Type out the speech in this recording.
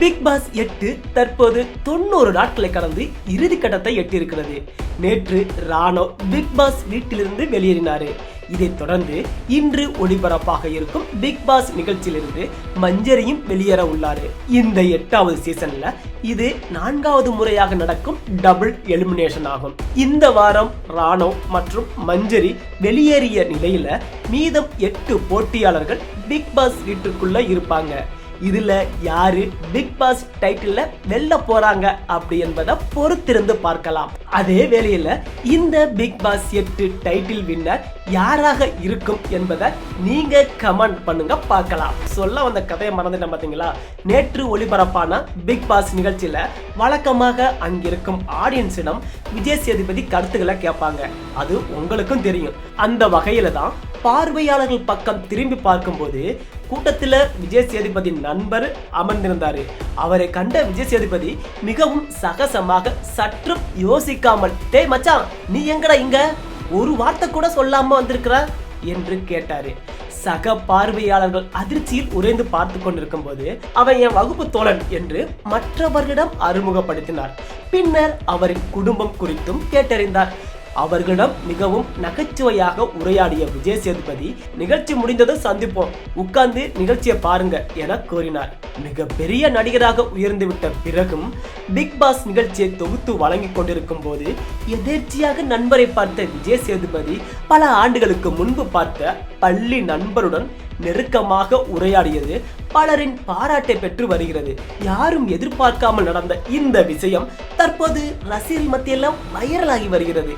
Big pass 8 தற்போது 90 நாட்களை கடந்து இறுதி கட்டத்தை எட்டியிருக்கிறது. நேற்று ராணோ பிக் பாஸ் வீட்டிலிருந்து வெளியேறினார். இதைத் தொடர்ந்து இன்று ஒளிபரப்பாக இருக்கும் பிக் பாஸ் நிகழ்ச்சியிலிருந்து மஞ்சரியும் வெளியேற உள்ளார். இந்த 8வது சீசன்ல இது 4வது முறையாக நடக்கும் டபுள் எலிமினேஷன் ஆகும். இந்த வாரம் ராணோ மற்றும் மஞ்சரி வெளியேறிய நிலையில மீதம் 8 போட்டியாளர்கள் பிக் பாஸ் வீட்டுக்குள்ள இருப்பாங்க. இதுல யாரு பிக் பாஸ் டைட்டில்ல வெல்ல போறாங்க அப்படி என்பதை பொறுத்திருந்து பார்க்கலாம். அதே வேளையில இந்த பிக் பாஸ் 8 டைட்டில் வின்னர் யாராக இருக்கும் என்பதை நீங்க கமெண்ட் பண்ணுங்க பார்க்கலாம். சொல்ல வந்த கதையை மறந்துட்டேன் பாத்தீங்களா? நேற்று ஒளிபரப்பான பிக் பாஸ் நிகழ்ச்சியில வழக்கமாக அங்கிருக்கும் ஆடியன்ஸிடம் விஜய் சேதுபதி கருத்துக்களை கேட்பாங்க. அது உங்களுக்கும் தெரியும். அந்த வகையில தான் பார்வையாளர்கள் பக்கம் திரும்பி பார்க்கும்போது கூட்டத்தில் விஜய் சேதுபதி நண்பர் அமர்ந்திருந்தாரு. அவரை கண்ட விஜய் சேதுபதி மிகவும் சகசமாக சற்றும் யோசிக்காமல், டேய் மச்சான், நீ எங்கடா இங்க, ஒரு வார்த்தை கூட சொல்லாம வந்திருக்கிற என்று கேட்டாரு. சக பார்வையாளர்கள் அதிர்ச்சியில் உறைந்து பார்த்து கொண்டிருக்கும் போது அவன் என் வகுப்பு தோழன் என்று மற்றவர்களிடம் அறிமுகப்படுத்தினார். பின்னர் அவரின் குடும்பம் குறித்தும் கேட்டறிந்தார். அவர்களிடம் மிகவும் நகைச்சுவையாக உரையாடிய விஜய் சேதுபதி, நிகழ்ச்சி முடிந்ததும் சந்திப்போம், உட்கார்ந்து நிகழ்ச்சியை பாருங்க என கூறினார். மிக பெரிய நடிகராக உயர்ந்துவிட்ட பிறகும் பிக் பாஸ் நிகழ்ச்சியை தொகுத்து வழங்கி கொண்டிருக்கும் போது எதேர்ச்சியாக நண்பரை பார்த்த விஜய் சேதுபதி பல ஆண்டுகளுக்கு முன்பு பார்த்த பள்ளி நண்பருடன் நெருக்கமாக உரையாடியது பலரின் பாராட்டை பெற்று வருகிறது. யாரும் எதிர்பார்க்காமல் நடந்த இந்த விஷயம் தற்போது ரசிகர்கள் மத்தியில் வைரலாகி வருகிறது.